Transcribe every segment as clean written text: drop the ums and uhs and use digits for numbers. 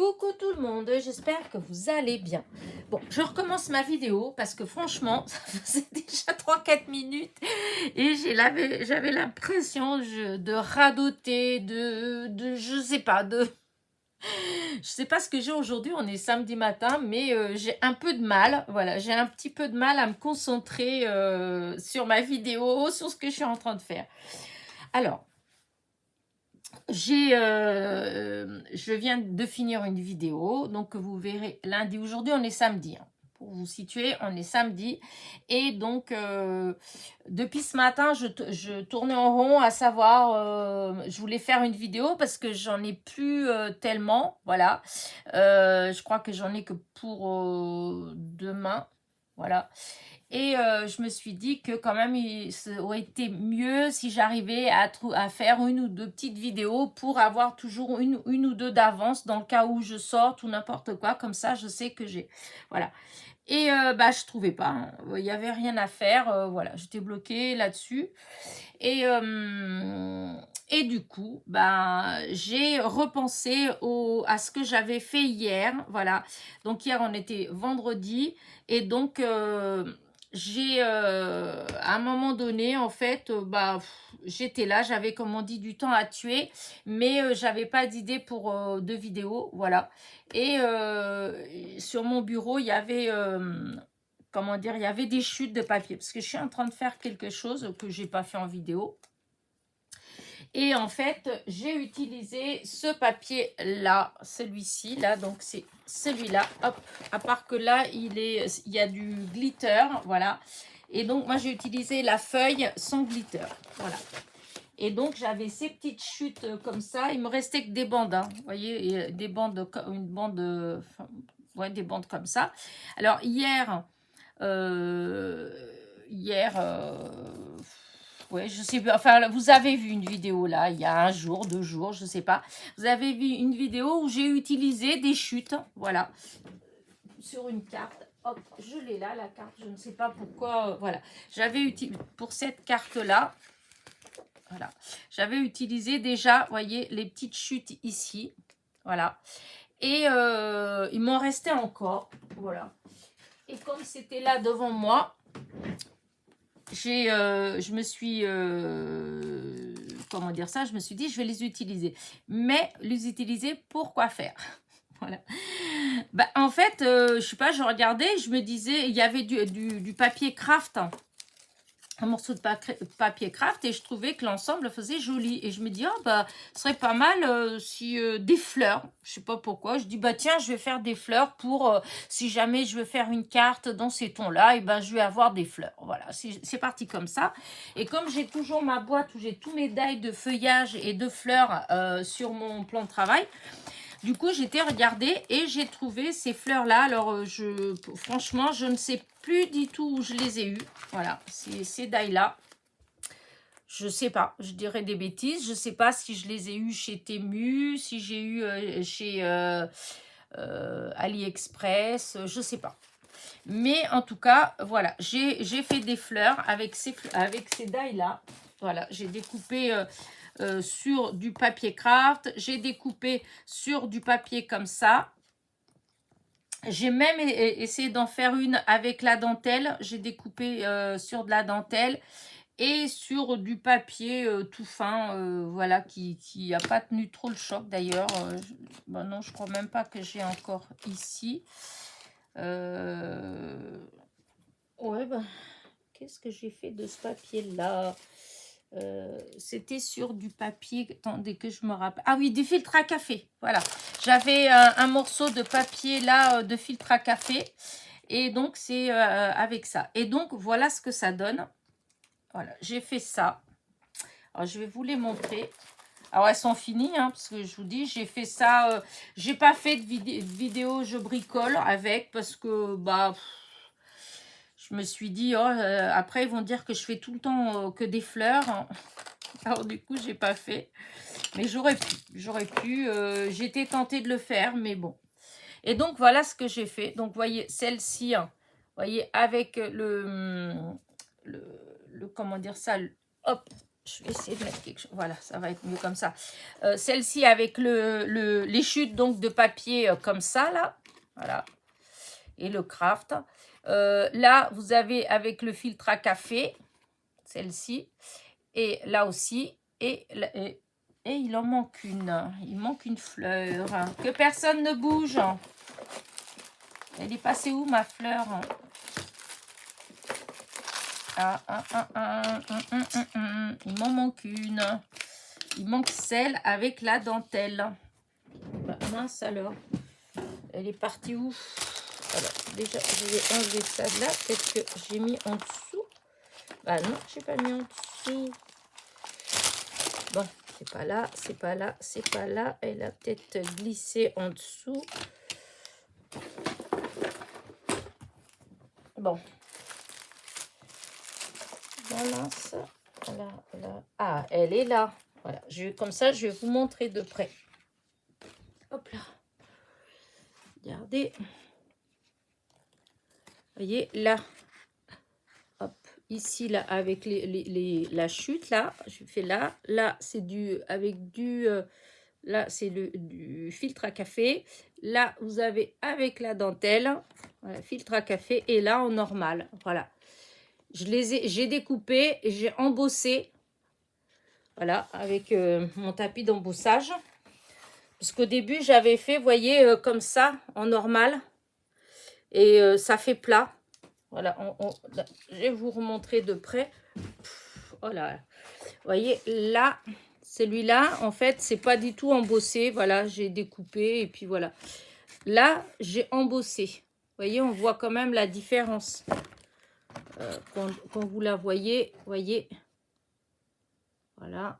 Coucou tout le monde, j'espère que vous allez bien. Bon, je recommence ma vidéo parce que franchement, ça faisait déjà 3-4 minutes et j'avais l'impression de radoter, je sais pas, je sais pas ce que j'ai aujourd'hui, on est samedi matin, mais j'ai un peu de mal, voilà, j'ai un petit peu de mal à me concentrer sur ma vidéo, sur ce que je suis en train de faire. Alors, je viens de finir une vidéo, donc vous verrez lundi. Aujourd'hui, on est samedi. Hein. Pour vous situer, on est samedi. Et donc, depuis ce matin, je tournais en rond à savoir, je voulais faire une vidéo parce que j'en ai plus tellement. Voilà. Je crois que j'en ai que pour demain. Voilà. Et je me suis dit que quand même, ça aurait été mieux si j'arrivais à faire une ou deux petites vidéos pour avoir toujours une ou deux d'avance dans le cas où je sorte ou n'importe quoi. Comme ça, je sais que j'ai... Voilà. Et je trouvais pas. Hein. Il n'y avait rien à faire. Voilà, j'étais bloquée là-dessus. Et du coup, j'ai repensé à ce que j'avais fait hier. Voilà. Donc hier, on était vendredi. Et donc... à un moment donné, en fait, j'étais là, j'avais, comme on dit, du temps à tuer, mais j'avais pas d'idée pour de vidéos, voilà. Et sur mon bureau, il y avait, comment dire, il y avait des chutes de papier, parce que je suis en train de faire quelque chose que j'ai pas fait en vidéo. Et en fait, j'ai utilisé ce papier-là, celui-ci, là, donc c'est celui-là, hop, à part que là, il y a du glitter, voilà. Et donc, moi, j'ai utilisé la feuille sans glitter, voilà. Et donc, j'avais ces petites chutes comme ça. Il me restait que des bandes, hein, vous voyez, des bandes, une bande, ouais, des bandes comme ça. Alors, hier, ouais, je sais pas, enfin, vous avez vu une vidéo là, il y a 1 jour, 2 jours, je sais pas. Vous avez vu une vidéo où j'ai utilisé des chutes, voilà, sur une carte. Hop, je l'ai là, la carte, je ne sais pas pourquoi, voilà. J'avais utilisé, pour cette carte-là, voilà, j'avais utilisé déjà, voyez, les petites chutes ici, voilà. Et il m'en restait encore, voilà. Et comme c'était là devant moi, je me suis, comment dire ça, je me suis dit, je vais les utiliser. Mais les utiliser pour quoi faire? Voilà. En fait, je sais pas, je regardais, je me disais, il y avait du papier craft, un morceau de papier craft, et je trouvais que l'ensemble faisait joli. Et je me dis, ce serait pas mal si des fleurs, je sais pas pourquoi, je dis, tiens, je vais faire des fleurs pour, si jamais je veux faire une carte dans ces tons-là, et je vais avoir des fleurs. Voilà, c'est parti comme ça. Et comme j'ai toujours ma boîte où j'ai tous mes dailles de feuillage et de fleurs sur mon plan de travail, du coup, j'étais regardée et j'ai trouvé ces fleurs-là. Alors, franchement, je ne sais plus du tout où je les ai eues. Voilà, ces dailles-là. Je sais pas, je dirais des bêtises. Je sais pas si je les ai eues chez Temu, si j'ai eu chez AliExpress, je sais pas. Mais en tout cas, voilà, j'ai fait des fleurs avec ces dailles-là. Voilà, j'ai découpé... sur du papier craft, j'ai découpé sur du papier comme ça. J'ai même essayé d'en faire une avec la dentelle. J'ai découpé sur de la dentelle et sur du papier tout fin, voilà, qui a pas tenu trop le choc d'ailleurs. Non, je crois même pas que j'ai encore ici. Ouais, qu'est-ce que j'ai fait de ce papier-là? C'était sur du papier, attendez que je me rappelle. Ah oui, du filtre à café, voilà. J'avais un morceau de papier là, de filtre à café. Et donc, c'est avec ça. Et donc, voilà ce que ça donne. Voilà, j'ai fait ça. Alors, je vais vous les montrer. Alors, elles sont finies, hein, parce que je vous dis, j'ai fait ça. J'ai pas fait de vidéo, je bricole avec, parce que, je me suis dit, après, ils vont dire que je fais tout le temps que des fleurs. Hein. Alors, du coup, j'ai pas fait. Mais j'aurais pu. J'étais tentée de le faire, mais bon. Et donc, voilà ce que j'ai fait. Donc, vous voyez, celle-ci, hein, voyez, avec comment dire ça, hop, Je vais essayer de mettre quelque chose. Voilà, ça va être mieux comme ça. Celle-ci avec les chutes donc de papier comme ça, là. Voilà. Et le craft. Là, vous avez avec le filtre à café. Celle-ci. Et là aussi. Et il en manque une. Il manque une fleur. Que personne ne bouge. Elle est passée où, ma fleur? Il m'en manque une. Il manque celle avec la dentelle. Bah, mince alors. Elle est partie où? Alors, déjà, je vais enlever ça de là. Peut-être que j'ai mis en dessous. Bah non, j'ai pas mis en dessous. Bon, c'est pas là, c'est pas là, c'est pas là. Elle a peut-être glissé en dessous. Bon. Voilà, ça. Là. Ah, elle est là. Voilà, comme ça, je vais vous montrer de près. Hop là. Regardez. Vous voyez, là. Hop. Ici, là, avec la chute, là. Je fais là. Là, c'est là, c'est du filtre à café. Là, vous avez avec la dentelle. Voilà, filtre à café. Et là, en normal. Voilà. J'ai découpé et j'ai embossé. Voilà, avec mon tapis d'embossage. Parce qu'au début, j'avais fait, vous voyez, comme ça, en normal. Et ça fait plat. Voilà, là, je vais vous remontrer de près. Oh là, vous voyez, là, celui-là, en fait, c'est pas du tout embossé. Voilà, j'ai découpé et puis voilà. Là, j'ai embossé. Vous voyez, on voit quand même la différence. Quand vous la voyez, voilà.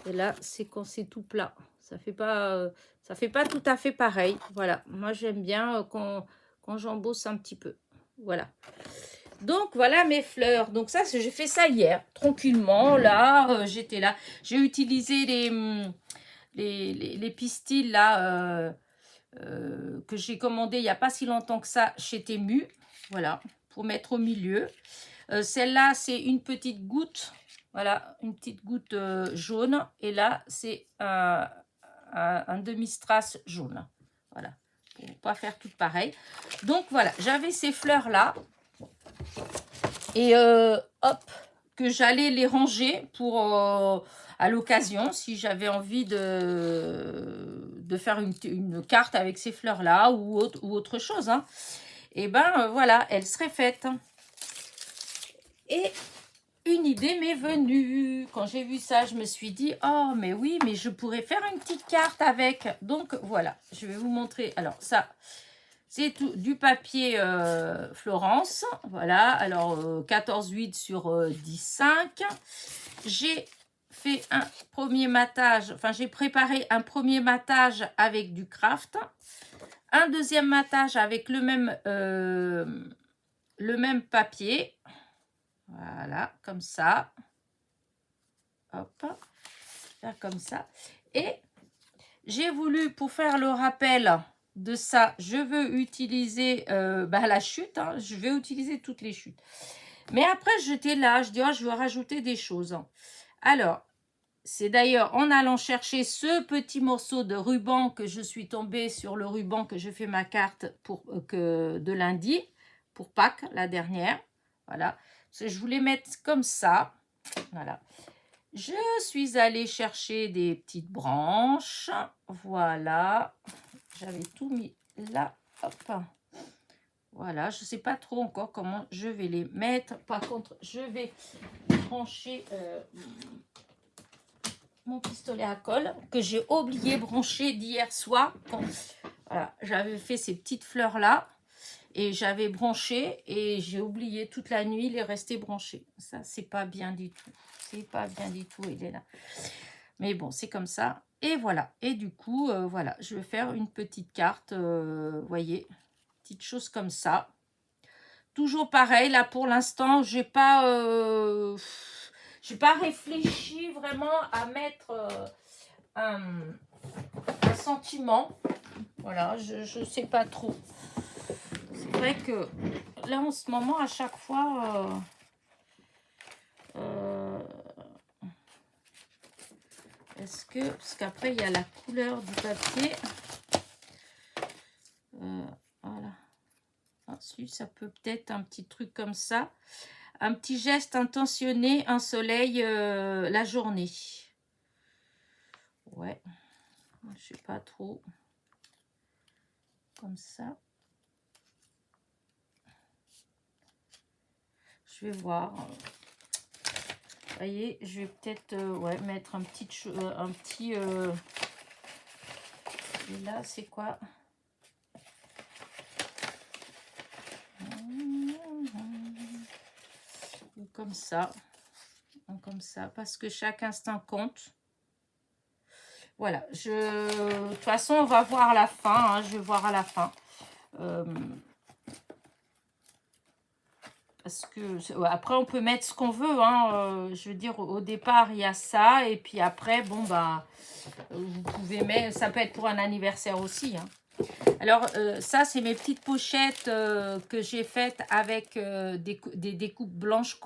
Et là, c'est quand c'est tout plat. Ça fait pas tout à fait pareil. Voilà, moi j'aime bien quand j'embosse un petit peu. Voilà. Donc voilà mes fleurs. Donc ça, j'ai fait ça hier, tranquillement. Là, j'étais là. J'ai utilisé les pistils là que j'ai commandé il n'y a pas si longtemps que ça chez Temu. Voilà, pour mettre au milieu. Celle-là, c'est une petite goutte. Voilà, une petite goutte jaune. Et là, c'est un demi-strass jaune. Voilà, pour ne pas faire tout pareil. Donc, voilà, j'avais ces fleurs-là. Et hop, que j'allais les ranger pour à l'occasion, si j'avais envie de faire une carte avec ces fleurs-là ou autre chose. Hein. Et ben voilà, elle serait faite. Et une idée m'est venue. Quand j'ai vu ça, je me suis dit, oh, mais oui, mais je pourrais faire une petite carte avec. Donc, voilà, je vais vous montrer. Alors, ça, c'est du papier Florence. Voilà, alors 14,8 sur 10,5. J'ai fait un premier matage. Enfin, j'ai préparé un premier matage avec du craft. Un deuxième matage avec le même papier. Voilà, comme ça. Hop, faire comme ça. Et j'ai voulu, pour faire le rappel de ça, je veux utiliser la chute. Hein, je vais utiliser toutes les chutes. Mais après, j'étais là, je dis, oh, je veux rajouter des choses. Alors, c'est d'ailleurs en allant chercher ce petit morceau de ruban que je suis tombée sur le ruban que je fais ma carte de lundi, pour Pâques, la dernière. Voilà. Je voulais mettre comme ça. Voilà. Je suis allée chercher des petites branches. Voilà. J'avais tout mis là. Hop. Voilà. Je ne sais pas trop encore comment je vais les mettre. Par contre, je vais brancher mon pistolet à colle que j'ai oublié brancher d'hier soir. Bon, voilà. J'avais fait ces petites fleurs là. Et j'avais branché et j'ai oublié toute la nuit, il est resté branché. Ça, c'est pas bien du tout. C'est pas bien du tout, il est là. Mais bon, c'est comme ça. Et voilà. Et du coup, voilà, je vais faire une petite carte, vous voyez, petite chose comme ça. Toujours pareil, là, pour l'instant, j'ai pas réfléchi vraiment à mettre un sentiment. Voilà, je sais pas trop. C'est vrai que là, en ce moment, à chaque fois, Est-ce que... Parce qu'après, il y a la couleur du papier. Voilà. Ensuite, ça peut peut-être un petit truc comme ça. Un petit geste intentionné, un soleil la journée. Ouais. Je sais pas trop. Comme ça. Je vais voir. Vous voyez, je vais peut-être ouais, mettre un petit... Et là, c'est quoi? Comme ça. Comme ça. Parce que chaque instant compte. Voilà. De toute façon, on va voir à la fin. Hein, je vais voir à la fin. Parce que ouais, après, on peut mettre ce qu'on veut. Hein, je veux dire, au départ, il y a ça. Et puis après, bon, bah, vous pouvez mettre... Ça peut être pour un anniversaire aussi. Hein. Alors, ça, c'est mes petites pochettes que j'ai faites avec des découpes blanches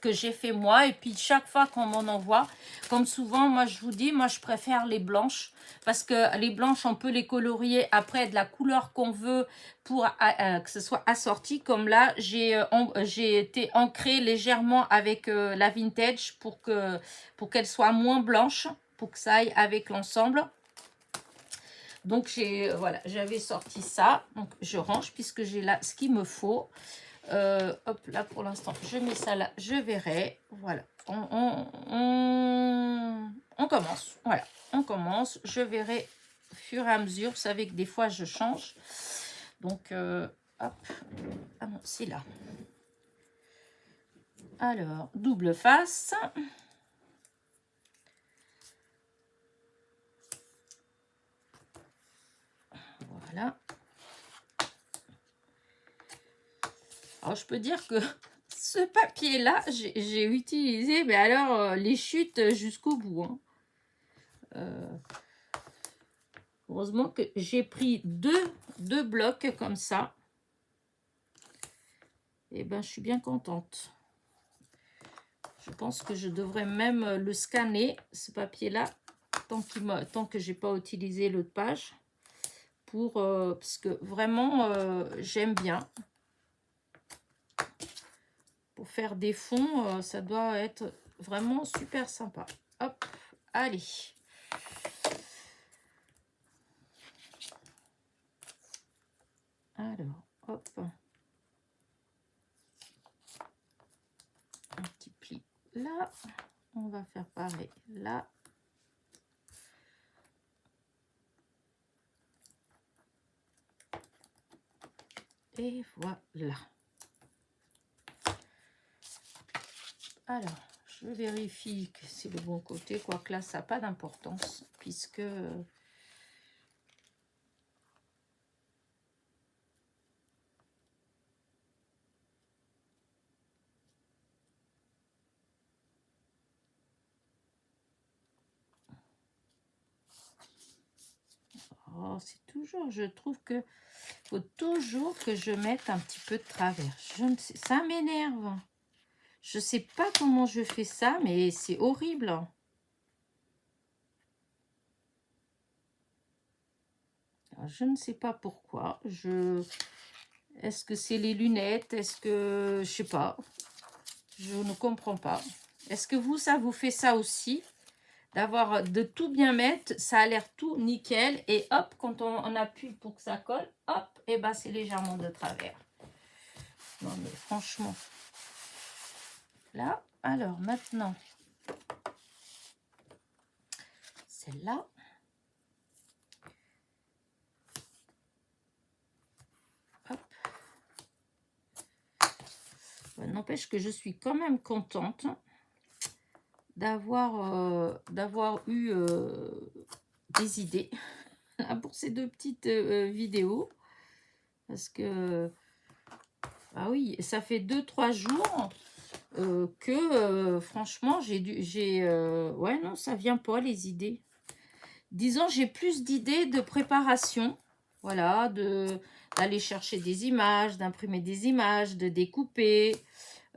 que j'ai fait moi. Et puis, chaque fois qu'on m'en envoie, comme souvent, moi, je vous dis, moi, je préfère les blanches. Parce que les blanches, on peut les colorier après de la couleur qu'on veut pour que ce soit assorti. Comme là, j'ai été ancrée légèrement avec la vintage pour qu'elle soit moins blanche, pour que ça aille avec l'ensemble. Donc, voilà, j'avais sorti ça. Donc, je range puisque j'ai là ce qu'il me faut. Hop, là, pour l'instant, je mets ça là. Je verrai. Voilà. On commence. Voilà, on commence. Je verrai au fur et à mesure. Vous savez que des fois, je change. Donc, hop. Ah non, c'est là. Alors, double face. Voilà. Alors, je peux dire que ce papier-là, j'ai utilisé, mais alors, les chutes jusqu'au bout. Hein. Heureusement que j'ai pris deux blocs comme ça. Et ben, je suis bien contente. Je pense que je devrais même le scanner, ce papier-là, tant que j'ai pas utilisé l'autre page. Parce que vraiment, j'aime bien. Pour faire des fonds, ça doit être vraiment super sympa. Hop, allez. Alors, hop. Un petit pli là. On va faire pareil là. Et voilà. Alors, je vérifie que c'est le bon côté, quoique là, ça n'a pas d'importance, puisque... Oh, c'est toujours, je trouve que faut toujours que je mette un petit peu de travers. Je ne sais, ça m'énerve. Je sais pas comment je fais ça, mais c'est horrible. Alors, je ne sais pas pourquoi. Est-ce que c'est les lunettes? Est-ce que... Je sais pas. Je ne comprends pas. Est-ce que vous, ça vous fait ça aussi? De tout bien mettre, ça a l'air tout nickel. Et hop, quand on appuie pour que ça colle, hop, et ben c'est légèrement de travers. Non mais franchement. Là, alors maintenant, celle-là. Hop. N'empêche que je suis quand même contente d'avoir eu des idées pour ces deux petites vidéos. Parce que, ah oui, ça fait 2-3 jours que franchement, ouais, non, ça vient pas les idées. Disons, j'ai plus d'idées de préparation. Voilà, d'aller chercher des images, d'imprimer des images, de découper,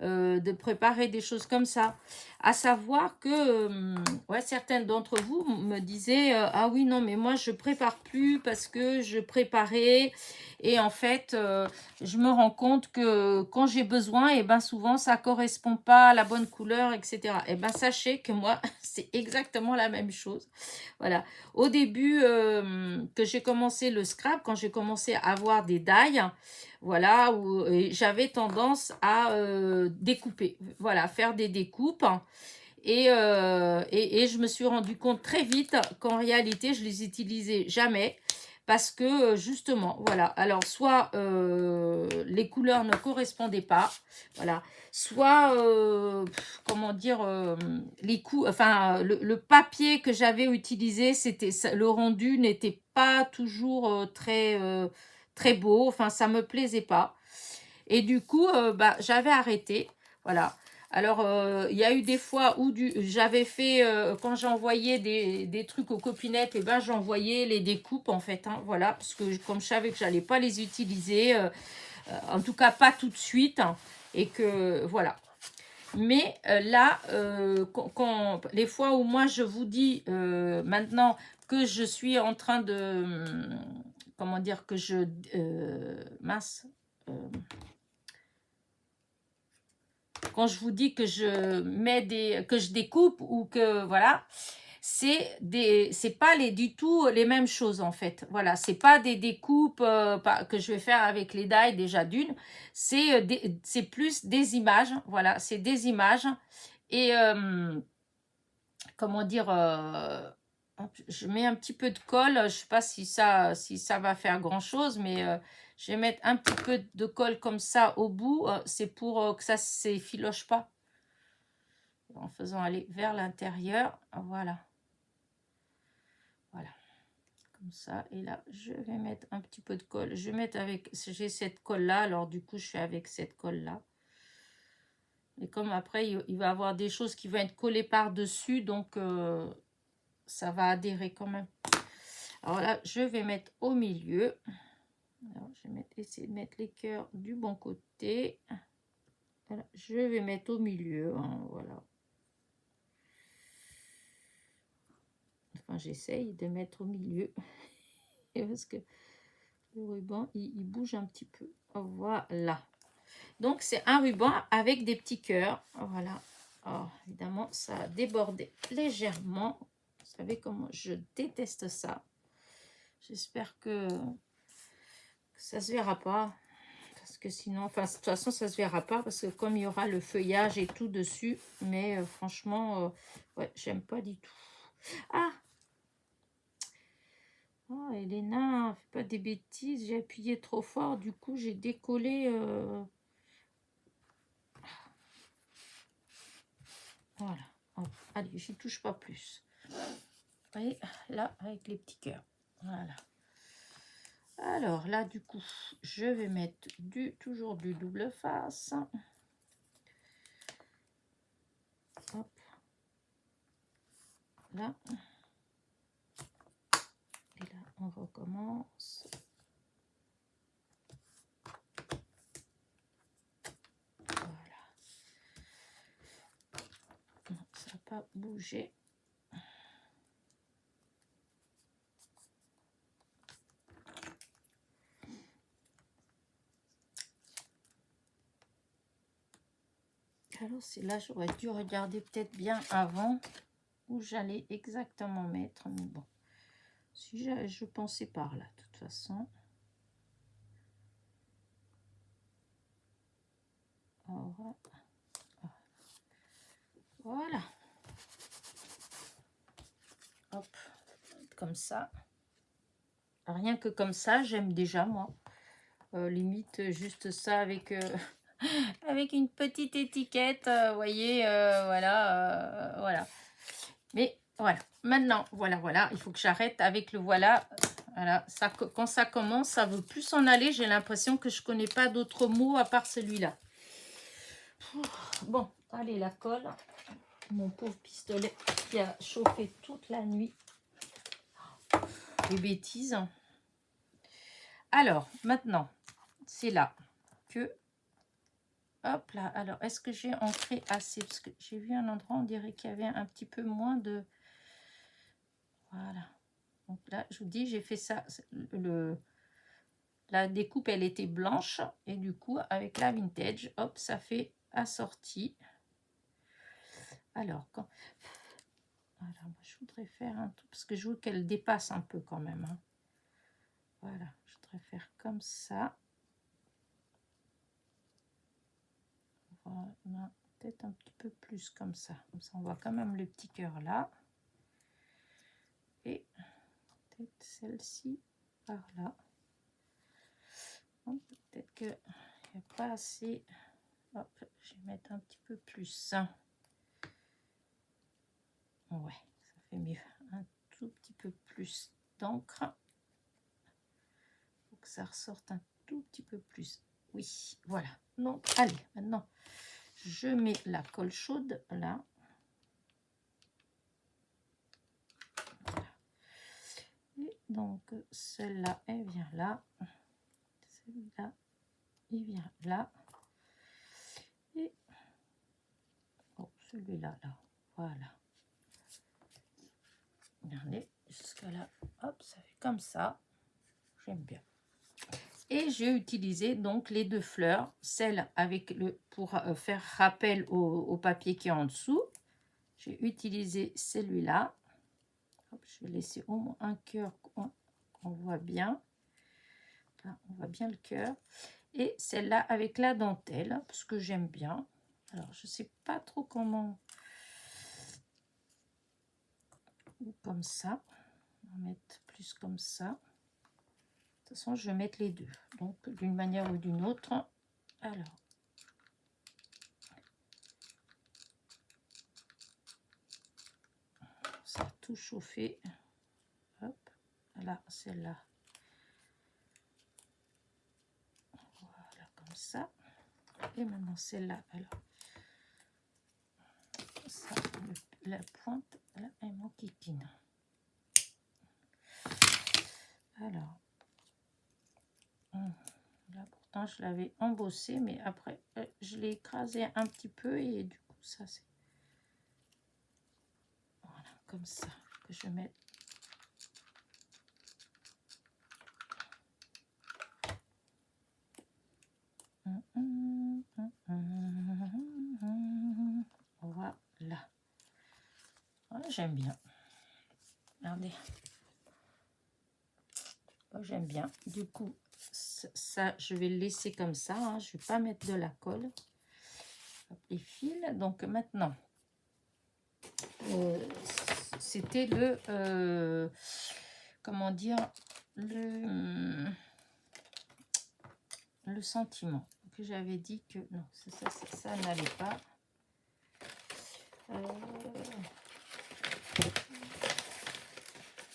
de préparer des choses comme ça. À savoir que ouais, certaines d'entre vous me disaient ah oui, non, mais moi je prépare plus parce que je préparais. Et en fait, je me rends compte que quand j'ai besoin, et ben souvent ça correspond pas à la bonne couleur, etc. Et ben sachez que moi, c'est exactement la même chose. Voilà. Au début que j'ai commencé le scrap, quand j'ai commencé à avoir des die, voilà, où j'avais tendance à découper, voilà, faire des découpes. Et je me suis rendu compte très vite qu'en réalité, je les utilisais jamais parce que justement, voilà, alors soit les couleurs ne correspondaient pas, voilà, soit, comment dire, les coups, enfin, le papier que j'avais utilisé, le rendu n'était pas toujours très beau, enfin, ça me plaisait pas. Et du coup, bah, j'avais arrêté. Voilà. Alors, il y a eu des fois où j'avais fait, quand j'envoyais des trucs aux copinettes, et ben j'envoyais les découpes en fait. Hein, voilà, parce que comme je savais que j'allais pas les utiliser, en tout cas pas tout de suite, hein, et que voilà. Mais là, les fois où moi je vous dis maintenant que je suis en train de, comment dire, que je, mince, euh, quand je vous dis que je mets que je découpe ou que voilà, c'est pas du tout les mêmes choses en fait. Voilà, c'est pas des découpes que je vais faire avec les die déjà d'une, c'est plus des images. Voilà, c'est des images et comment dire, je mets un petit peu de colle. Je sais pas si ça va faire grand chose, mais je vais mettre un petit peu de colle comme ça au bout. C'est pour que ça s'effiloche pas. En faisant aller vers l'intérieur. Voilà. Voilà. Comme ça. Et là, je vais mettre un petit peu de colle. Je vais mettre avec... J'ai cette colle-là. Alors, du coup, je fais avec cette colle-là. Et comme après, il va y avoir des choses qui vont être collées par-dessus. Donc, ça va adhérer quand même. Alors là, je vais mettre au milieu. Alors, je vais essayer de mettre les cœurs du bon côté. Voilà. Je vais mettre au milieu. Hein, voilà. Enfin, j'essaye de mettre au milieu. Parce que le ruban, il bouge un petit peu. Voilà. Donc, c'est un ruban avec des petits cœurs. Voilà. Alors, évidemment, ça a débordé légèrement. Vous savez comment je déteste ça. J'espère que ça se verra pas. Parce que sinon, enfin, de toute façon, ça se verra pas. Parce que comme il y aura le feuillage et tout dessus. Mais franchement, ouais, j'aime pas du tout. Ah! Oh, Elena, fais pas des bêtises. J'ai appuyé trop fort. Du coup, j'ai décollé... Voilà. Hop. Allez, j'y touche pas plus. Vous voyez, là, avec les petits cœurs. Voilà. Alors, là, du coup, je vais mettre toujours du double face. Hop. Là. Et là, on recommence. Voilà. Non, ça n'a pas bougé. Alors, c'est là, j'aurais dû regarder peut-être bien avant où j'allais exactement mettre. Mais bon, si je pensais par là, de toute façon. Voilà. Hop, comme ça. Rien que comme ça, j'aime déjà, moi. Limite, juste ça avec... avec une petite étiquette, vous voyez, voilà, voilà. Mais voilà, maintenant, voilà, il faut que j'arrête avec le voilà. Voilà, ça, quand ça commence, ça veut plus s'en aller. J'ai l'impression que je connais pas d'autres mots à part celui-là. Bon, allez, la colle. Mon pauvre pistolet qui a chauffé toute la nuit. Les bêtises. Alors, maintenant, c'est là que... hop là. Alors, est-ce que j'ai ancré assez? Parce que j'ai vu un endroit, on dirait qu'il y avait un petit peu moins de... Voilà. Donc là, je vous dis, j'ai fait ça. La découpe, elle était blanche. Et du coup, avec la vintage, hop, ça fait assorti. Alors, moi, je voudrais faire un truc, parce que je veux qu'elle dépasse un peu quand même. Hein. Voilà, je voudrais faire comme ça. Voilà, peut-être un petit peu plus comme ça. Comme ça, on voit quand même le petit cœur là. Et peut-être celle-ci par là. Peut-être qu'il n'y a pas assez. Hop, je vais mettre un petit peu plus. Ouais, ça fait mieux. Un tout petit peu plus d'encre. Faut que ça ressorte un tout petit peu plus. Oui, voilà. Donc, allez, maintenant, je mets la colle chaude là. Voilà. Et donc, celle-là, elle vient là. Celui-là, il vient là. Et oh, celui-là, là. Voilà. Regardez, jusqu'à là. Hop, ça fait comme ça. J'aime bien. Et j'ai utilisé donc les deux fleurs, celle avec le pour faire rappel au papier qui est en dessous. J'ai utilisé celui-là. Je vais laisser au moins un cœur qu'on voit bien. Là, on voit bien le cœur. Et celle-là avec la dentelle, parce que j'aime bien. Alors, je ne sais pas trop comment. Ou comme ça. On va mettre plus comme ça. De toute façon, je vais mettre les deux. Donc, d'une manière ou d'une autre. Alors. Ça a tout chauffé. Hop. Là, celle-là. Voilà, comme ça. Et maintenant, celle-là. Alors. Ça, la pointe, là, elle m'enquiquine. Alors. Là, pourtant, je l'avais embossé, mais après, je l'ai écrasé un petit peu et du coup, ça, c'est... Voilà, comme ça, que je mette. Voilà. Voilà, j'aime bien. Regardez. J'aime bien. Du coup, ça, je vais le laisser comme ça. Hein. Je ne vais pas mettre de la colle. Les fils. Donc maintenant, c'était le... comment dire, le sentiment que j'avais dit que non, ça n'allait pas.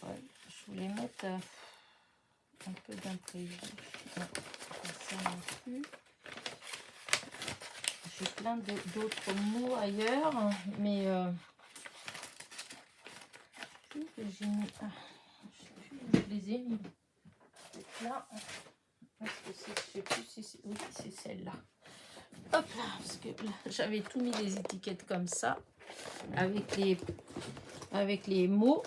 Ouais, je voulais mettre un peu d'imprévu. Ça non plus. J'ai plein d'autres mots ailleurs, mais j'ai mis. Je les ai mis. Là, est-ce que je sais plus si c'est. Oui, c'est celle-là. Hop là, parce que j'avais tout mis les étiquettes comme ça, avec les mots.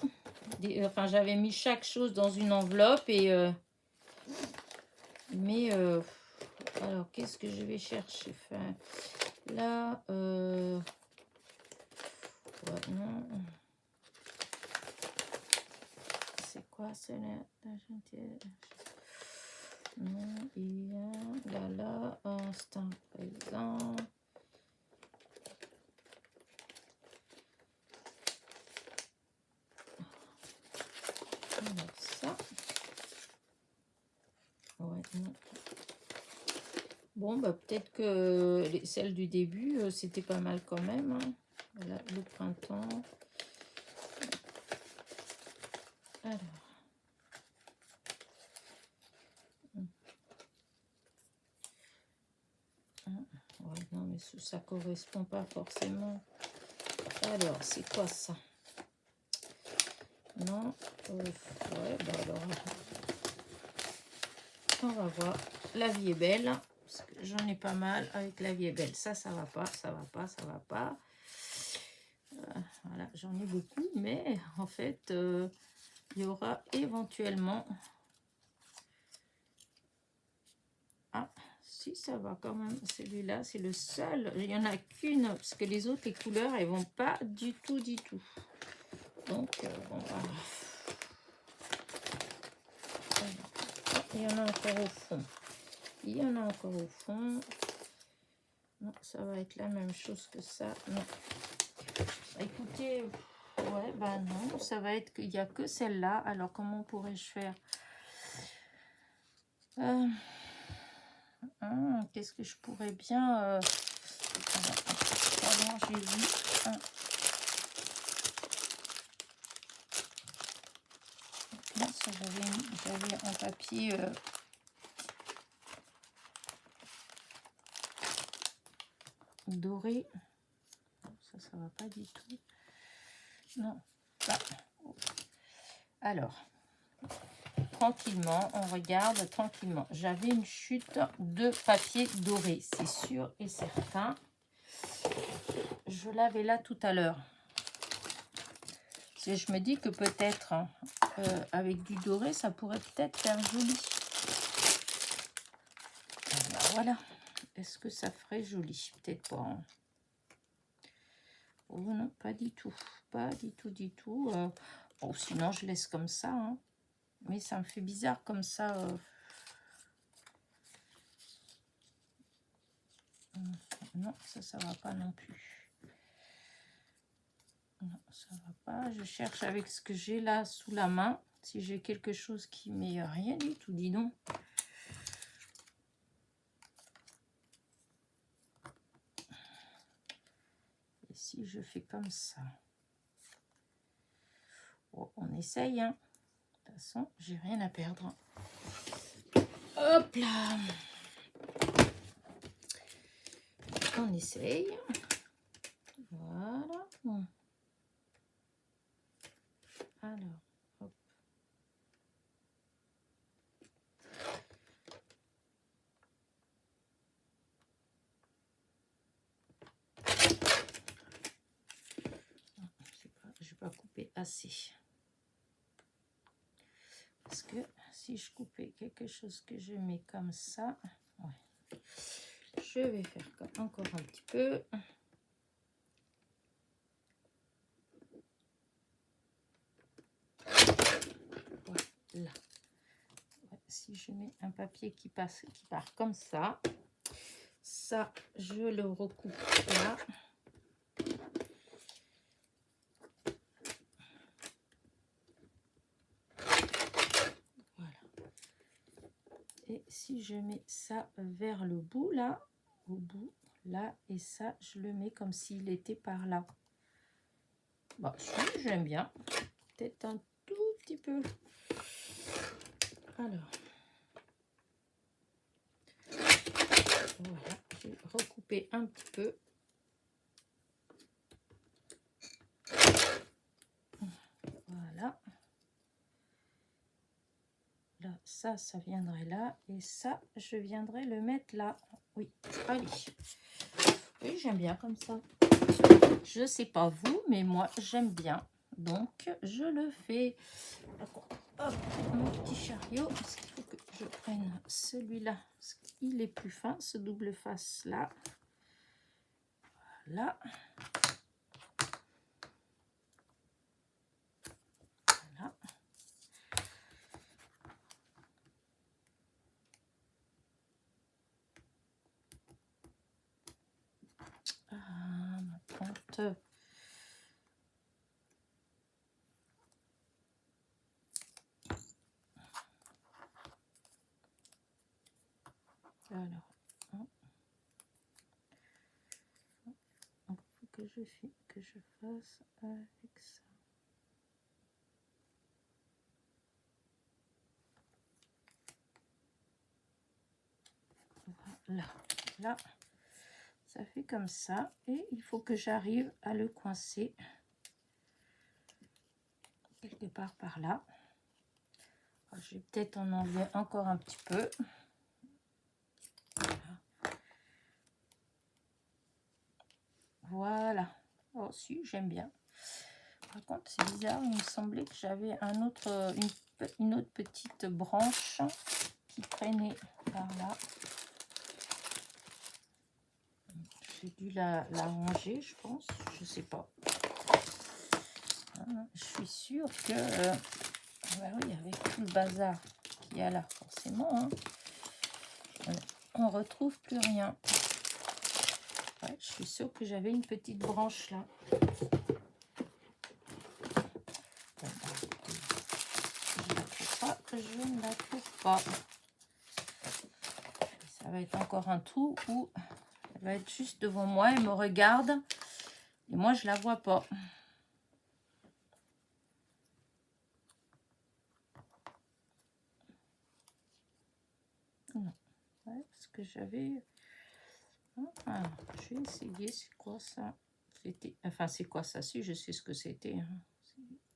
Enfin, j'avais mis chaque chose dans une enveloppe et alors qu'est-ce que je vais chercher? Enfin, là, ouais, non. C'est quoi celle-là? Non, il y a là, instant présent. Ça. Ouais, non. Bon, bah peut-être que celle du début, c'était pas mal quand même. Hein. Voilà, le printemps. Alors. Ouais, non, mais ça correspond pas forcément. Alors, c'est quoi ça? Non. Ouais, bah alors. On va voir. La vie est belle. parce que j'en ai pas mal avec La vie est belle. Ça va pas, ça va pas, ça va pas. Voilà, j'en ai beaucoup, mais en fait, il y aura éventuellement... Ah, si, ça va quand même. Celui-là, c'est le seul. Il n'y en a qu'une, parce que les autres, les couleurs, elles vont pas du tout, du tout. Donc, bon, voilà. Il y en a encore au fond. Il y en a encore au fond. Non, ça va être la même chose que ça. Non. Écoutez, ouais, bah non, ça va être qu'il n'y a que celle-là. Alors, comment pourrais-je faire? Qu'est-ce que je pourrais bien... Alors, j'ai vu... Non, ça, j'avais un papier... doré. Ça va pas du tout. Non. Bah. Alors, tranquillement, on regarde tranquillement. J'avais une chute de papier doré, c'est sûr et certain. Je l'avais là tout à l'heure. Je me dis que peut-être avec du doré, ça pourrait peut-être faire joli. Ben voilà. Est-ce que ça ferait joli? Peut-être pas. Hein. Oh non, pas du tout. Pas du tout, du tout. Bon, sinon, je laisse comme ça. Hein. Mais ça me fait bizarre comme ça. Non, ça va pas non plus. Non, ça va pas. Je cherche avec ce que j'ai là sous la main. Si j'ai quelque chose qui met rien du tout, dis donc. Et si je fais comme ça. Oh, on essaye, hein. De toute façon, j'ai rien à perdre. Hop là. On essaye. Voilà. Alors, hop. Je vais pas couper assez. Parce que si je coupais quelque chose que je mets comme ça, ouais. Je vais faire encore un petit peu. Voilà. Ouais, si je mets un papier qui part comme ça, je le recoupe là. Voilà. Et si je mets ça vers le bout là, au bout là, et ça, je le mets comme s'il était par là. Bon, j'aime bien. Peut-être un tout petit peu. Alors. Voilà, j'ai recoupé un petit peu. Voilà. Là, ça viendrait là. Et ça, je viendrai le mettre là. Oui, allez. Oui, j'aime bien comme ça. Je sais pas vous, mais moi, j'aime bien. Donc, je le fais. Hop, mon petit chariot. Est-ce qu'il faut que je prenne celui-là? Parce qu'il est plus fin, ce double face là. Voilà. Voilà. Ma plante. Alors, il faut que je fasse avec ça. Là, ça fait comme ça. Et il faut que j'arrive à le coincer quelque part par là. Alors, je vais peut-être en enlever encore un petit peu. Voilà. Voilà. Oh si, j'aime bien. Par contre, c'est bizarre, il me semblait que j'avais une autre petite branche qui traînait par là. J'ai dû la ranger, je pense. Je sais pas. Je suis sûre que... bah oui, avec tout le bazar qu'il y a là, forcément, hein, on retrouve plus rien. Ouais, je suis sûre que j'avais une petite branche là. Bon, bah, je ne la trouve pas. Ça va être encore un trou où elle va être juste devant moi, elle me regarde et moi je la vois pas. Non. Ouais, parce que j'avais... Ah, je vais essayer, c'est quoi ça? C'était... Enfin, c'est quoi ça? Si, je sais ce que c'était. Hein.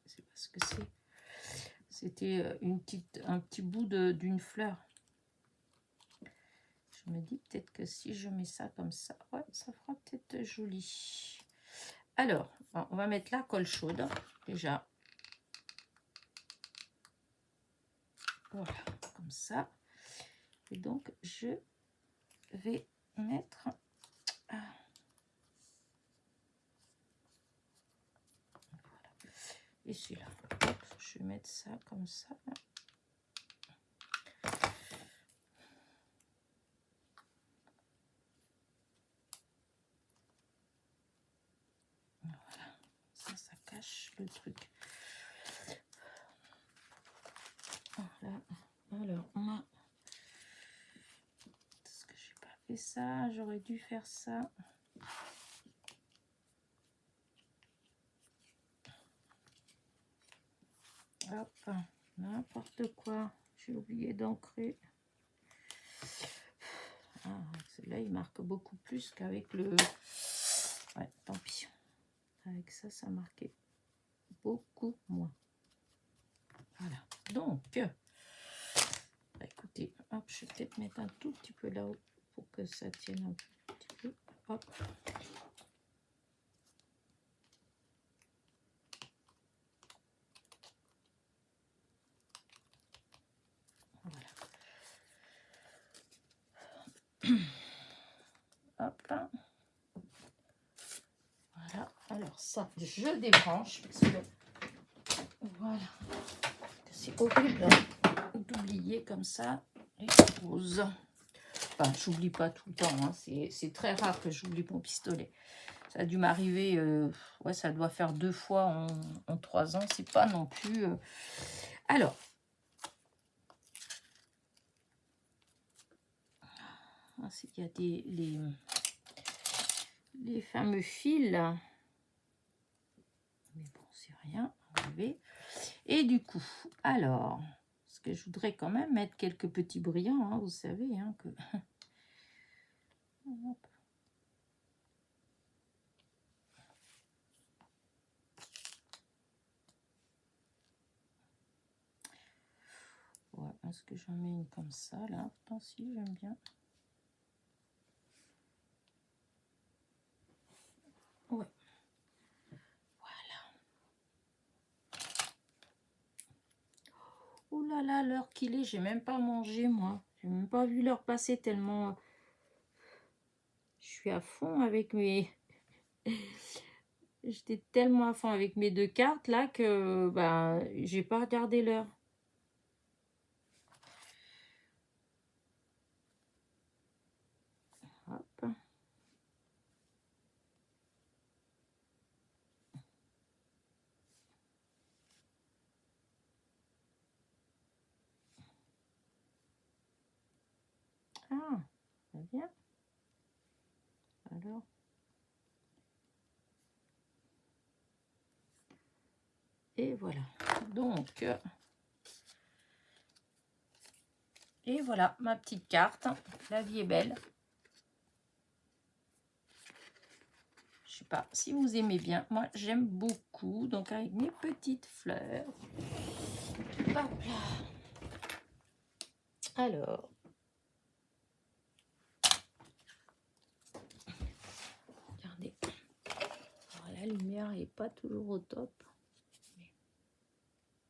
C'est parce que c'était un petit bout d'une fleur. Je me dis peut-être que si je mets ça comme ça, ouais, ça fera peut-être joli. Alors, on va mettre la colle chaude, déjà. Voilà, comme ça. Et donc, je vais mettre... Voilà. Et celui-là. Je vais mettre ça comme ça. Voilà. Ça cache le truc. Voilà. Alors, est-ce que j'ai pas fait ça? J'aurais dû faire ça. Hop, n'importe quoi. J'ai oublié d'ancrer. Ah, celui-là, il marque beaucoup plus qu'avec le... Ouais, tant pis. Avec ça, ça marquait beaucoup moins. Voilà. Donc, bah, écoutez, hop, je vais peut-être mettre un tout petit peu là-haut pour que ça tienne un petit peu. Hop. Voilà. Hop là. Voilà. Alors ça, je débranche parce que voilà. C'est horrible d'oublier comme ça les choses. Enfin, j'oublie pas tout le temps. Hein. C'est très rare que j'oublie mon pistolet. Ça a dû m'arriver, ouais, ça doit faire 2 fois en 3 ans. C'est pas non plus... Alors, il y a les fameux fils. Mais bon, c'est rien. Et du coup, alors, parce que je voudrais quand même mettre quelques petits brillants, hein, vous savez, hein, que... Ouais, est-ce que j'en mets une comme ça, là? Pourtant, si, j'aime bien. Ouais. Voilà. Oh là là, l'heure qu'il est, j'ai même pas mangé, moi. J'ai même pas vu l'heure passer tellement... Je suis à fond avec mes... J'étais tellement à fond avec mes 2 cartes, là, que bah, j'ai pas regardé l'heure. Hop. Ah, très bien. Alors... Et voilà. Donc, et voilà ma petite carte. La vie est belle. Je sais pas si vous aimez bien. Moi, j'aime beaucoup. Donc, avec mes petites fleurs. Hop là. Alors. Regardez. La lumière n'est pas toujours au top. Mais,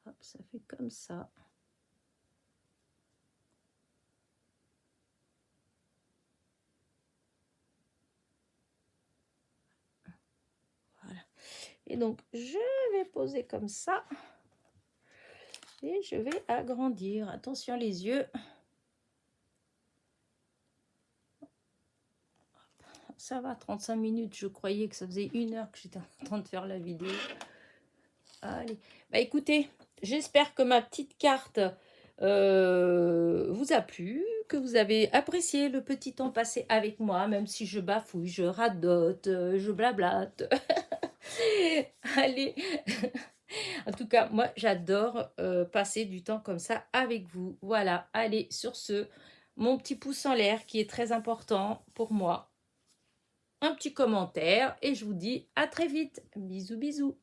hop, ça fait comme ça. Voilà. Et donc, je vais poser comme ça. Et je vais agrandir. Attention les yeux. Ça va, 35 minutes. Je croyais que ça faisait 1 heure que j'étais en train de faire la vidéo. Allez. Bah écoutez, j'espère que ma petite carte vous a plu, que vous avez apprécié le petit temps passé avec moi, même si je bafouille, je radote, je blablate. Allez. En tout cas, moi, j'adore passer du temps comme ça avec vous. Voilà, allez, sur ce, mon petit pouce en l'air qui est très important pour moi. Un petit commentaire et je vous dis à très vite. Bisous, bisous.